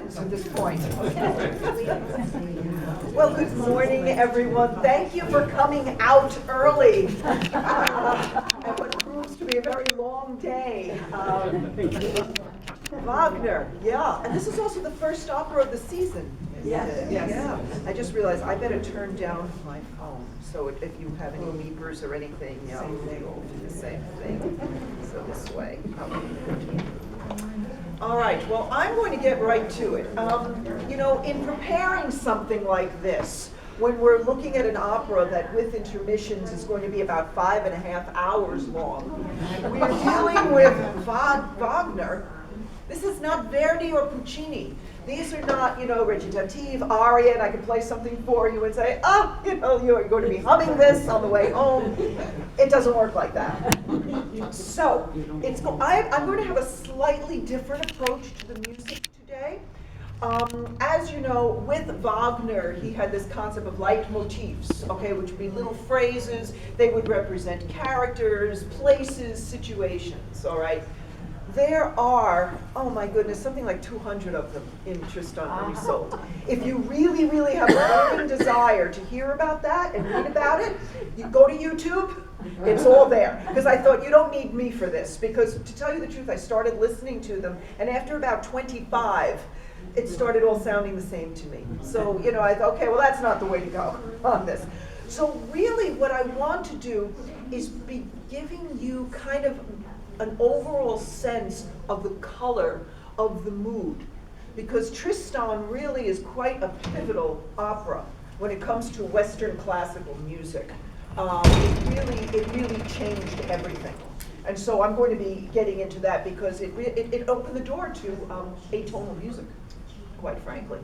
questions at this point. Well, good morning, everyone. Thank you for coming out early. And what proves to be a very long day. Wagner, yeah. And this is also the first opera of the season. Yes. Yeah. I just realized I better turn down my phone. So if you have any beepers or anything, same thing. Do the same thing. So this way. All right, well, I'm going to get right to it. In preparing something like this, when we're looking at an opera that with intermissions is going to be about 5.5 hours long, we're dealing with Wagner. This is not Verdi or Puccini. These are not, recitative, aria, and I can play something for you and say, you're going to be humming this on the way home. It doesn't work like that. So, I'm going to have a slightly different approach to the music today. As you know, with Wagner, he had this concept of leitmotifs, which would be little phrases. They would represent characters, places, situations, all right? There are, oh my goodness, something like 200 of them in Tristan and Isolde. If you really, really have a burning desire to hear about that and read about it, you go to YouTube, it's all there. Because I thought, you don't need me for this, because to tell you the truth, I started listening to them, and after about 25, it started all sounding the same to me. So, I thought, okay, well, that's not the way to go on this. So really, what I want to do is be giving you kind of an overall sense of the color of the mood, because Tristan really is quite a pivotal opera when it comes to Western classical music. It really changed everything, and so I'm going to be getting into that because it opened the door to atonal music, quite frankly.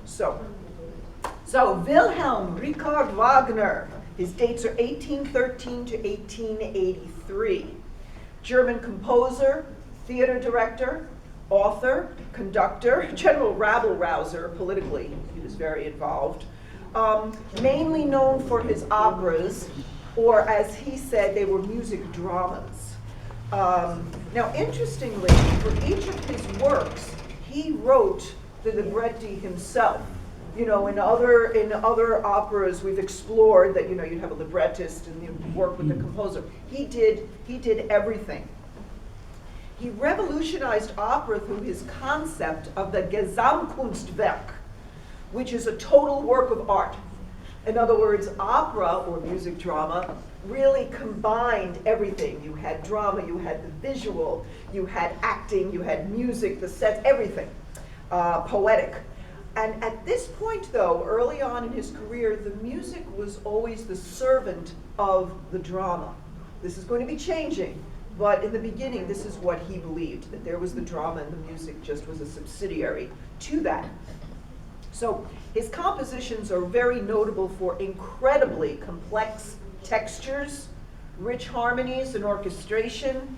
So Wilhelm Richard Wagner. His dates are 1813 to 1883. German composer, theater director, author, conductor, general rabble-rouser politically. He was very involved. Mainly known for his operas, or as he said, they were music dramas. Now, interestingly, for each of his works, he wrote the libretti himself. In other operas, we've explored that, you'd have a librettist and you'd work with the composer. He did everything. He revolutionized opera through his concept of the Gesamtkunstwerk, which is a total work of art. In other words, opera, or music drama, really combined everything. You had drama, you had the visual, you had acting, you had music, the sets, everything, poetic. And at this point, though, early on in his career, the music was always the servant of the drama. This is going to be changing, but in the beginning, this is what he believed, that there was the drama and the music just was a subsidiary to that. So his compositions are very notable for incredibly complex textures, rich harmonies and orchestration,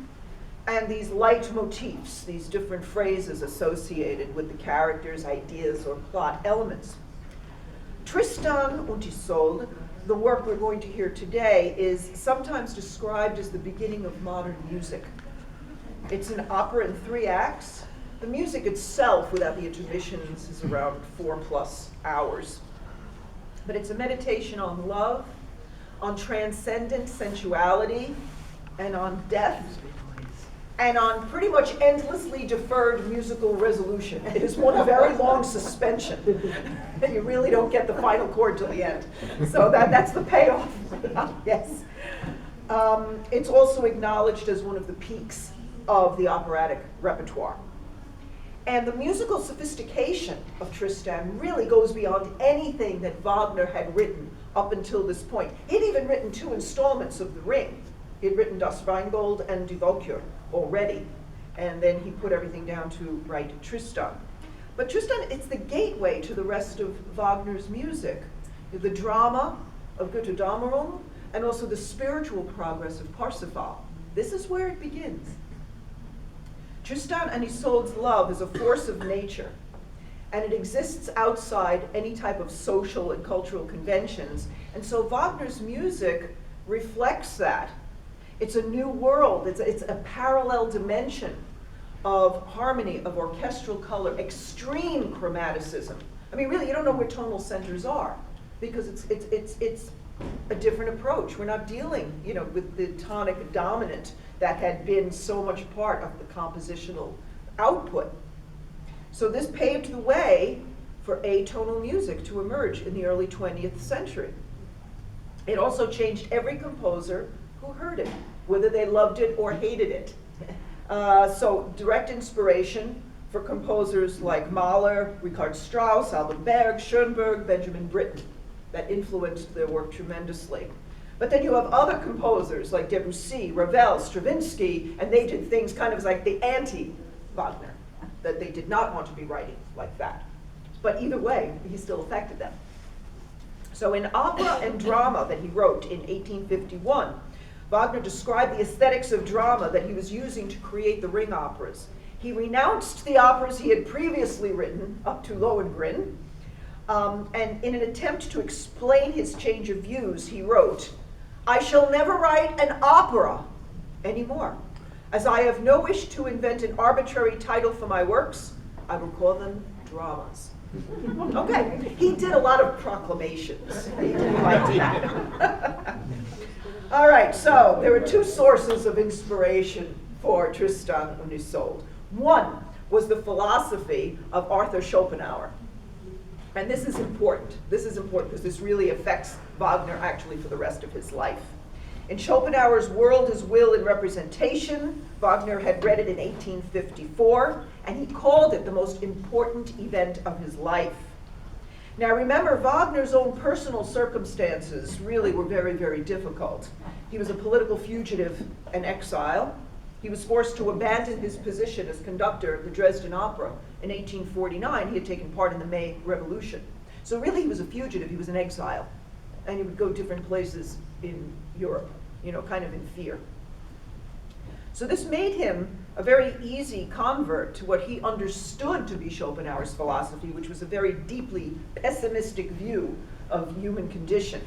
and these leitmotifs, these different phrases associated with the characters, ideas, or plot elements. Tristan und Isolde, the work we're going to hear today, is sometimes described as the beginning of modern music. It's an opera in 3 acts. The music itself, without the intermissions, is around 4+ hours. But it's a meditation on love, on transcendent sensuality, and on death, and on pretty much endlessly deferred musical resolution. It is one very long suspension. You really don't get the final chord till the end. So that's the payoff. Yes. It's also acknowledged as one of the peaks of the operatic repertoire. And the musical sophistication of Tristan really goes beyond anything that Wagner had written up until this point. He'd even written 2 installments of The Ring. He'd written Das Rheingold and Die Walküre already, and then he put everything down to write Tristan. But Tristan, it's the gateway to the rest of Wagner's music. The drama of Götterdämmerung, and also the spiritual progress of Parsifal. This is where it begins. Tristan and Isolde's love is a force of nature, and it exists outside any type of social and cultural conventions, and so Wagner's music reflects that. It's a new world, it's a parallel dimension of harmony, of orchestral color, extreme chromaticism. I mean, really, you don't know where tonal centers are because it's a different approach. We're not dealing, with the tonic dominant that had been so much part of the compositional output. So this paved the way for atonal music to emerge in the early 20th century. It also changed every composer who heard it, whether they loved it or hated it. So direct inspiration for composers like Mahler, Richard Strauss, Alban Berg, Schoenberg, Benjamin Britten, that influenced their work tremendously. But then you have other composers like Debussy, Ravel, Stravinsky, and they did things kind of like the anti-Wagner, that they did not want to be writing like that. But either way, he still affected them. So in Opera and Drama that he wrote in 1851, Wagner described the aesthetics of drama that he was using to create the Ring operas. He renounced the operas he had previously written, up to Lohengrin, and in an attempt to explain his change of views, he wrote, "I shall never write an opera anymore. As I have no wish to invent an arbitrary title for my works, I will call them dramas." Okay, he did a lot of proclamations. He didn't like that. All right, so there were two sources of inspiration for Tristan and Isolde. One was the philosophy of Arthur Schopenhauer. And this is important. This is important because this really affects Wagner actually for the rest of his life. In Schopenhauer's World as Will and Representation, Wagner had read it in 1854, and he called it the most important event of his life. Now remember, Wagner's own personal circumstances really were very, very difficult. He was a political fugitive and exile. He was forced to abandon his position as conductor of the Dresden Opera. In 1849, he had taken part in the May Revolution. So really, he was a fugitive, he was in exile. And he would go different places in Europe, kind of in fear. So this made him a very easy convert to what he understood to be Schopenhauer's philosophy, which was a very deeply pessimistic view of human condition.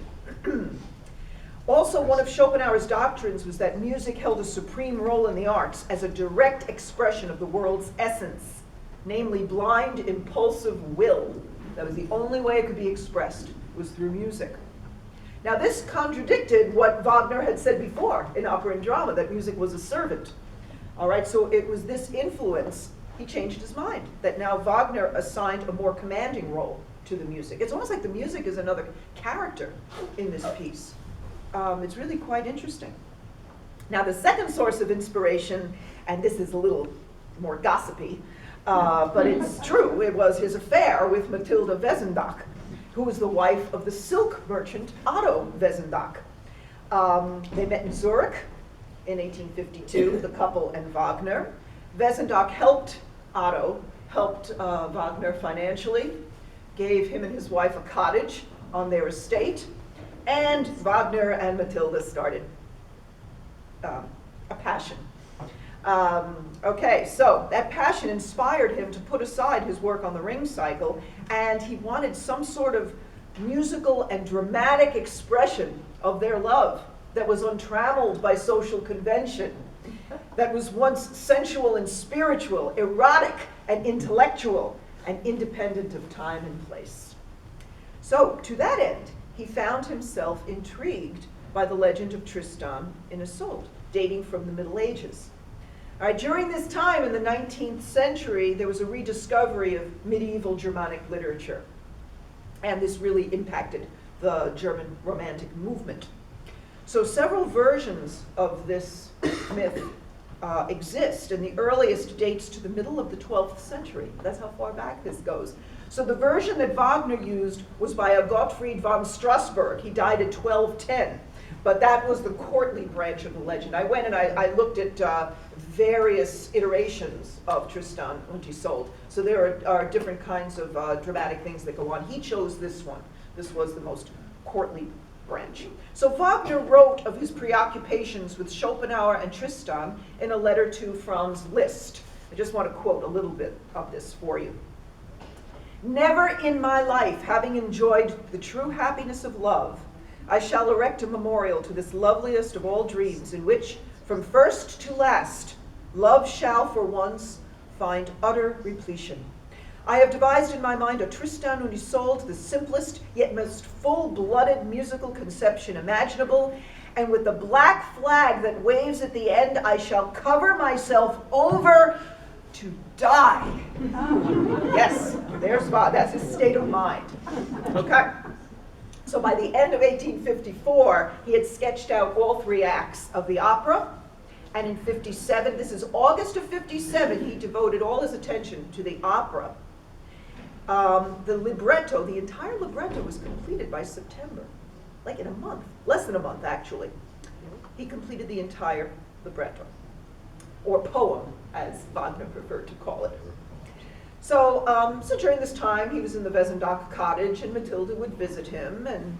Also, one of Schopenhauer's doctrines was that music held a supreme role in the arts as a direct expression of the world's essence, namely blind, impulsive will. That was the only way it could be expressed, was through music. Now this contradicted what Wagner had said before in opera and drama, that music was a servant. All right, so it was this influence, he changed his mind, that now Wagner assigned a more commanding role to the music. It's almost like the music is another character in this piece. It's really quite interesting. Now the second source of inspiration, and this is a little more gossipy, but it's true, it was his affair with Matilda Wesendach, who was the wife of the silk merchant Otto Wesendach. They met in Zurich in 1852, the couple and Wagner. Wesendach helped Wagner financially, gave him and his wife a cottage on their estate, and Wagner and Matilda started a passion. Okay, so that passion inspired him to put aside his work on the Ring cycle, and he wanted some sort of musical and dramatic expression of their love that was untrammeled by social convention, that was once sensual and spiritual, erotic and intellectual, and independent of time and place. So, to that end, he found himself intrigued by the legend of Tristan and Isolde, dating from the Middle Ages. All right, during this time in the 19th century, there was a rediscovery of medieval Germanic literature. And this really impacted the German Romantic movement. So several versions of this myth exist, and the earliest dates to the middle of the 12th century. That's how far back this goes. So the version that Wagner used was by a Gottfried von Strasberg. He died in 1210. But that was the courtly branch of the legend. I went and I looked at various iterations of Tristan und Isolde. So there are different kinds of dramatic things that go on. He chose this one. This was the most courtly branch. So Wagner wrote of his preoccupations with Schopenhauer and Tristan in a letter to Franz Liszt. I just want to quote a little bit of this for you. "Never in my life, having enjoyed the true happiness of love, I shall erect a memorial to this loveliest of all dreams, in which, from first to last, love shall for once find utter repletion. I have devised in my mind a Tristan und Isolde, the simplest yet most full-blooded musical conception imaginable, and with the black flag that waves at the end, I shall cover myself over to die. Yes, there's Bob. That's his state of mind. Okay? So by the end of 1854, he had sketched out all 3 acts of the opera. And in 57, this is August of 57, he devoted all his attention to the opera. The libretto, the entire libretto was completed by September, like in a month, less than a month actually. He completed the entire libretto, or poem, as Wagner preferred to call it. So, so during this time, he was in the Wesendonck cottage, and Matilda would visit him, and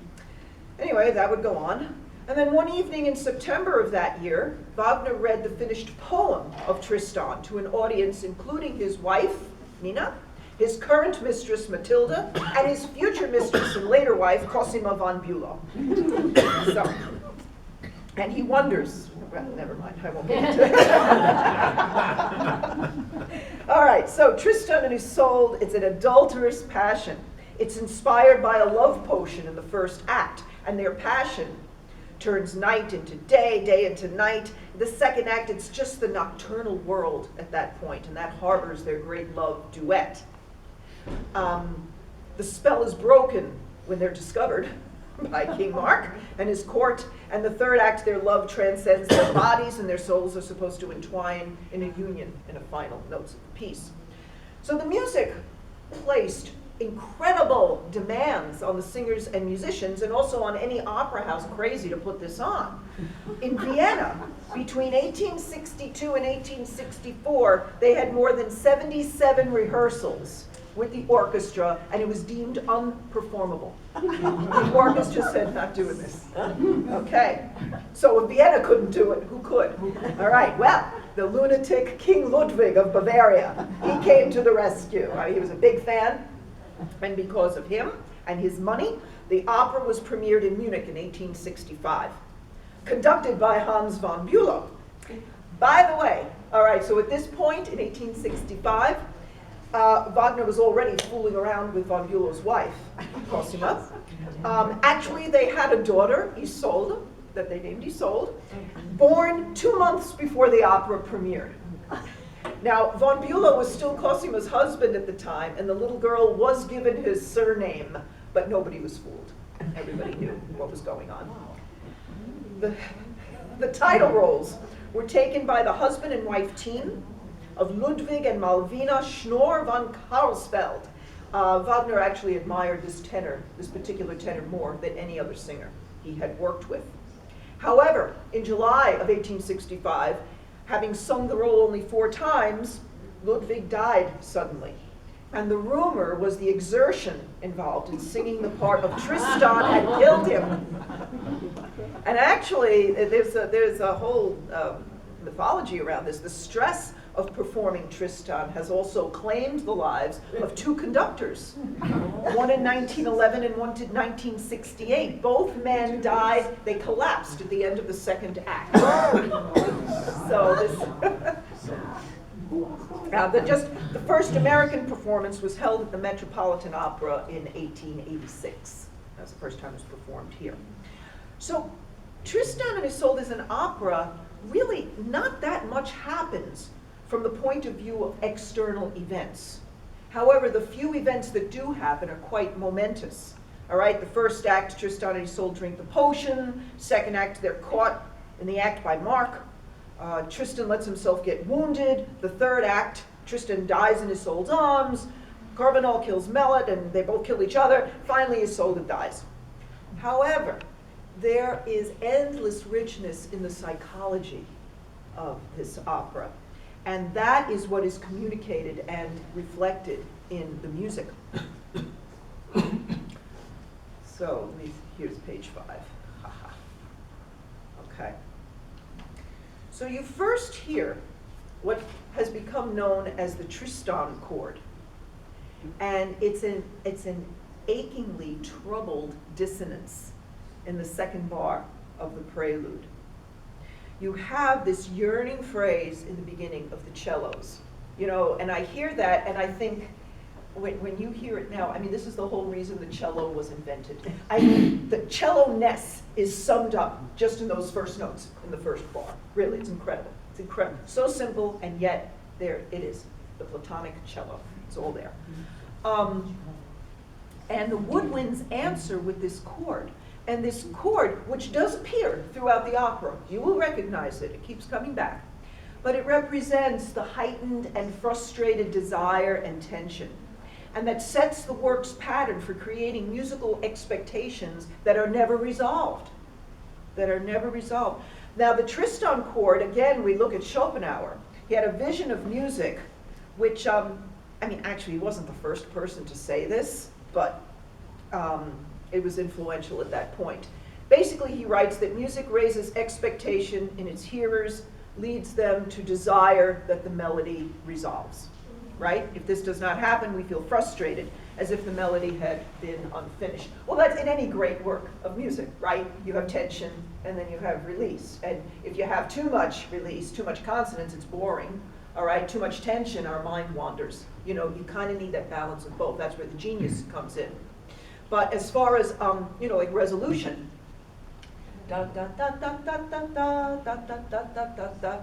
anyway, that would go on. And then one evening in September of that year, Wagner read the finished poem of Tristan to an audience including his wife, Nina, his current mistress, Matilda, and his future mistress and later wife, Cosima von Bülow. So, and he wonders, well, never mind, I won't get into it. All right, so Tristan and Isolde, it's an adulterous passion. It's inspired by a love potion in the first act, and their passion turns night into day, day into night. The second act, it's just the nocturnal world at that point, and that harbors their great love duet. The spell is broken when they're discovered by King Mark and his court, and the third act, their love transcends their bodies, and their souls are supposed to entwine in a union in a final notes of the piece. So the music placed incredible demands on the singers and musicians, and also on any opera house crazy to put this on. In Vienna, between 1862 and 1864, they had more than 77 rehearsals with the orchestra, and it was deemed unperformable. The orchestra said, not doing this. Okay, so if Vienna couldn't do it, who could? All right, well, the lunatic King Ludwig of Bavaria, he came to the rescue. He was a big fan, and because of him and his money, the opera was premiered in Munich in 1865, conducted by Hans von Bülow. By the way, all right, so at this point in 1865, Wagner was already fooling around with von Bülow's wife, Cosima. Actually, they had a daughter, Isolde, that they named Isolde, born 2 months before the opera premiered. Now, von Bülow was still Cosima's husband at the time, and the little girl was given his surname, but nobody was fooled. Everybody knew what was going on. The title roles were taken by the husband and wife team of Ludwig and Malvina Schnorr von Karlsfeld. Wagner actually admired this particular tenor, more than any other singer he had worked with. However, in July of 1865, having sung the role only 4 times, Ludwig died suddenly. And the rumor was the exertion involved in singing the part of Tristan had killed him. And actually, there's a whole mythology around this. The stress of performing Tristan has also claimed the lives of 2 conductors, one in 1911 and one in 1968. Both men died, they collapsed at the end of the second act. So the first American performance was held at the Metropolitan Opera in 1886. That was the first time it was performed here. So Tristan and Isolde is an opera, really not that much happens from the point of view of external events. However, the few events that do happen are quite momentous. All right, the first act, Tristan and Isolde drink the potion. Second act, they're caught in the act by Mark. Tristan lets himself get wounded. The third act, Tristan dies in Isolde's arms. Carbonel kills Melot, and they both kill each other. Finally, Isolde dies. However, there is endless richness in the psychology of this opera. And that is what is communicated and reflected in the music. So here's page 5. Okay. So you first hear what has become known as the Tristan chord. And it's an achingly troubled dissonance in the second bar of the prelude. You have this yearning phrase in the beginning of the cellos. You know, and I hear that, and I think, when you hear it now, I mean, this is the whole reason the cello was invented. I mean, the cello-ness is summed up just in those first notes, in the first bar. Really, it's incredible. It's incredible. So simple, and yet there it is, the Platonic cello. It's all there. And the woodwinds answer with this chord. And this chord, which does appear throughout the opera, you will recognize it. It keeps coming back. But it represents the heightened and frustrated desire and tension. And that sets the work's pattern for creating musical expectations that are never resolved. That are never resolved. Now the Tristan chord, again, we look at Schopenhauer. He had a vision of music, which, I mean, actually he wasn't the first person to say this, but it was influential at that point. Basically, he writes that music raises expectation in its hearers, leads them to desire that the melody resolves, right? If this does not happen, we feel frustrated, as if the melody had been unfinished. Well, that's in any great work of music, right? You have tension, and then you have release. And if you have too much release, too much consonance, it's boring, all right? Too much tension, our mind wanders. You know, you kind of need that balance of both. That's where the genius comes in. But as far as, you know, like resolution, da da da da da da da da da da da da da.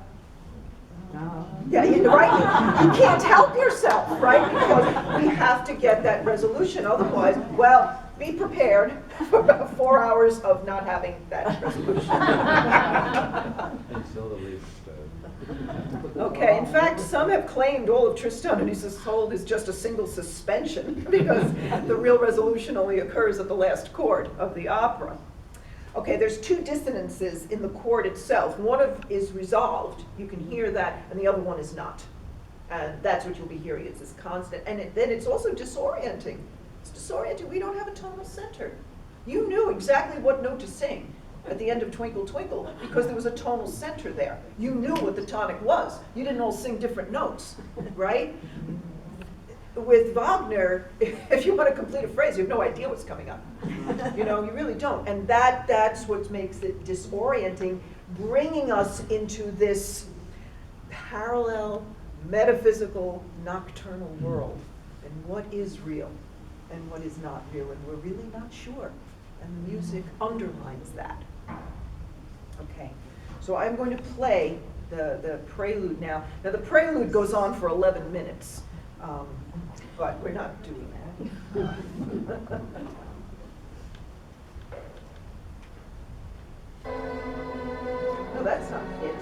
Yeah, right? You can't help yourself, right? Because we have to get that resolution. Otherwise, well, be prepared for about 4 hours of not having that resolution. Okay, in fact, some have claimed all of Tristan and Isolde is just a single suspension because the real resolution only occurs at the last chord of the opera. Okay, there's two dissonances in the chord itself. One is resolved, you can hear that, and the other one is not. And that's what you'll be hearing, it's this constant. And then it's also disorienting. It's disorienting, we don't have a tonal center. You knew exactly what note to sing at the end of Twinkle Twinkle because there was a tonal center there. You knew what the tonic was. You didn't all sing different notes, right? With Wagner, if you want to complete a phrase, you have no idea what's coming up. You know, you really don't. And that's what makes it disorienting, bringing us into this parallel, metaphysical, nocturnal world. And what is real and what is not real, and we're really not sure. And the music underlines that. Okay, so I'm going to play the prelude now. Now the prelude goes on for 11 minutes. But we're not doing that. No, that's not it.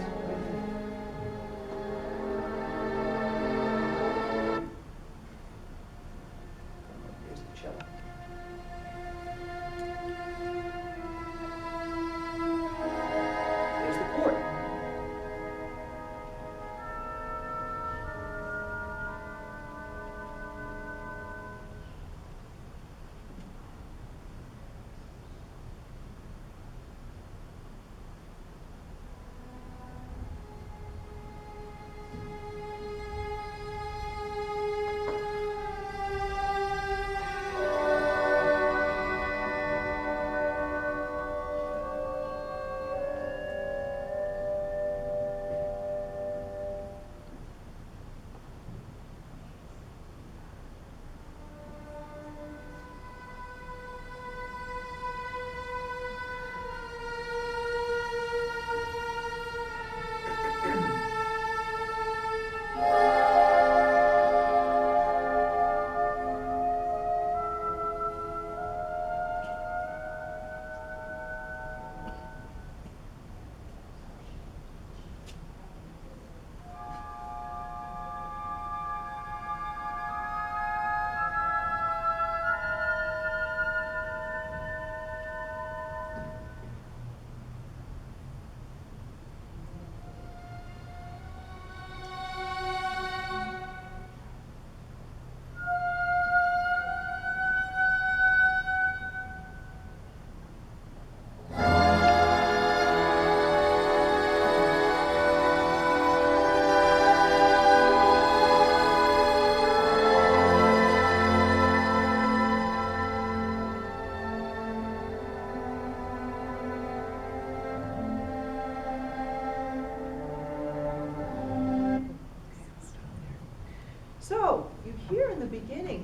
Here's the cello. Here's the chord.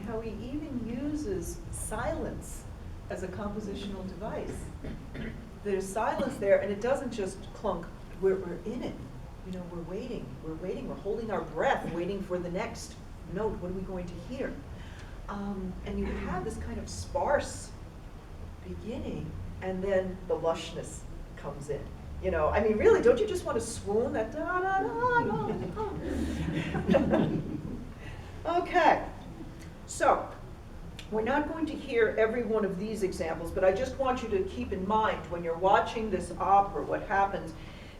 how he even uses silence as a compositional device. There's silence there, and it doesn't just clunk. We're in it. You know, we're waiting, we're holding our breath, waiting for the next note. What are we going to hear? And you have this kind of sparse beginning, and then the lushness comes in. You know, I mean, really, don't you just want to swoon that da da da da? Okay, so we're not going to hear every one of these examples, but I just want you to keep in mind when you're watching this opera, what happens.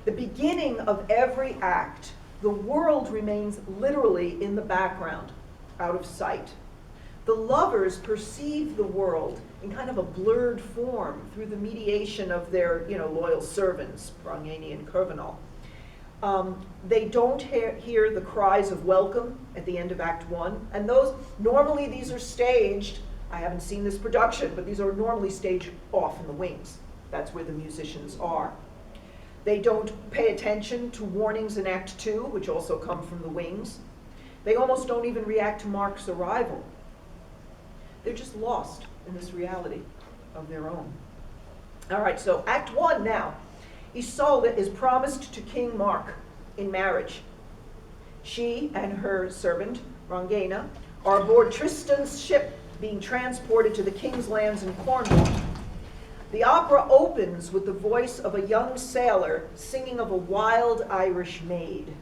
The beginning of every act, the world remains literally in the background, out of sight. The lovers perceive the world in kind of a blurred form through the mediation of their, loyal servants, Brangäni and Kurvenal. They don't hear the cries of welcome at the end of Act 1, and normally these are staged. I haven't seen this production, but these are normally staged off in the wings. That's where the musicians are. They don't pay attention to warnings in Act 2, which also come from the wings. They almost don't even react to Mark's arrival. They're just lost in this reality of their own. All right, so Act 1 now. Isolde is promised to King Mark in marriage. She and her servant, Brangäna, are aboard Tristan's ship being transported to the king's lands in Cornwall. The opera opens with the voice of a young sailor singing of a wild Irish maid.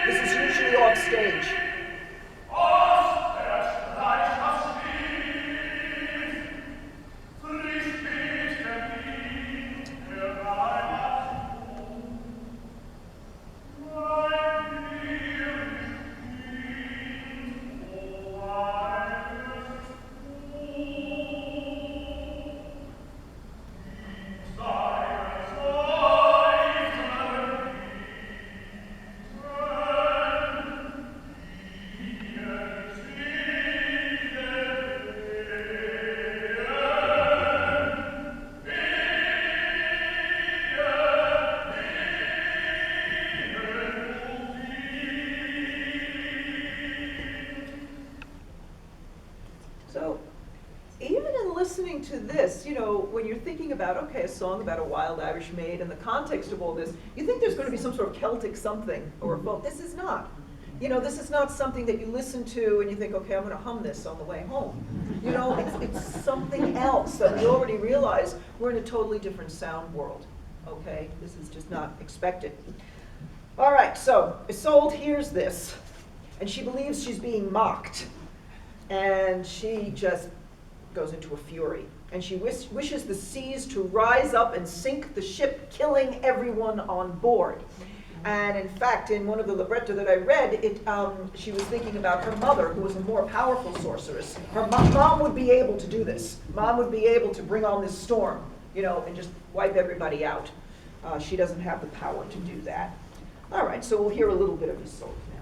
This is usually off stage. To this, when you're thinking about, okay, a song about a wild Irish maid and the context of all this, you think there's going to be some sort of Celtic something or a folk. This is not. This is not something that you listen to and you think, okay, I'm going to hum this on the way home. It's something else that we already realize we're in a totally different sound world. Okay, this is just not expected. All right, so Isolde hears this, and she believes she's being mocked, and she just goes into a fury, and she wishes the seas to rise up and sink the ship, killing everyone on board. And in fact, in one of the libretto that I read, she was thinking about her mother, who was a more powerful sorceress. Her mom would be able to do this. Mom would be able to bring on this storm, and just wipe everybody out. She doesn't have the power to do that. All right, so we'll hear a little bit of Isolde now.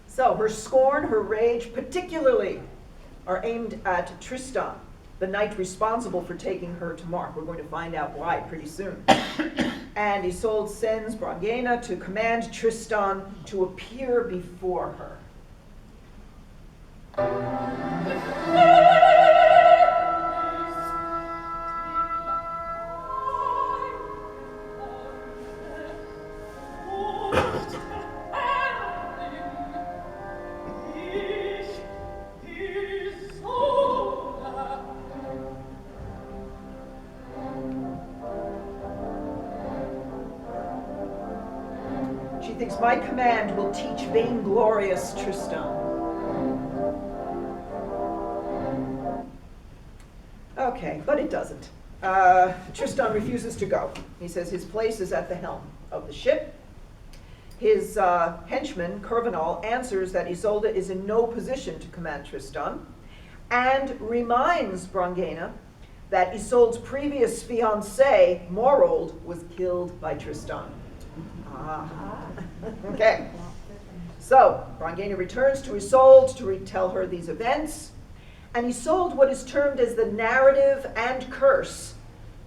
So her scorn, her rage, particularly are aimed at Tristan, the knight responsible for taking her to Mark. We're going to find out why pretty soon. And Isolde sends Brangäna to command Tristan to appear before her. She thinks, my command will teach vainglorious Tristan. Okay, but it doesn't. Tristan refuses to go. He says his place is at the helm of the ship. His henchman, Curvenal, answers that Isolde is in no position to command Tristan, and reminds Brangäne that Isolde's previous fiancé, Morold, was killed by Tristan. Okay. So, Brangäne returns to Isolde to retell her these events, and Isolde, what is termed as the narrative and curse,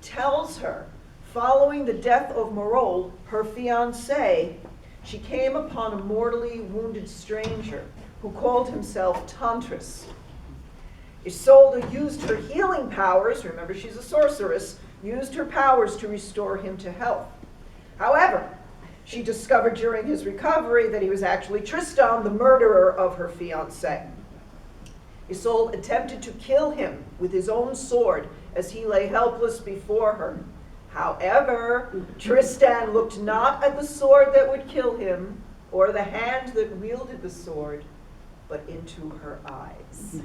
tells her, following the death of Morold, her fiancé, she came upon a mortally wounded stranger who called himself Tantris. Isolde used her healing powers, remember she's a sorceress, used her powers to restore him to health. However, she discovered during his recovery that he was actually Tristan, the murderer of her fiancé. Isolde attempted to kill him with his own sword as he lay helpless before her. However, Tristan looked not at the sword that would kill him or the hand that wielded the sword, but into her eyes.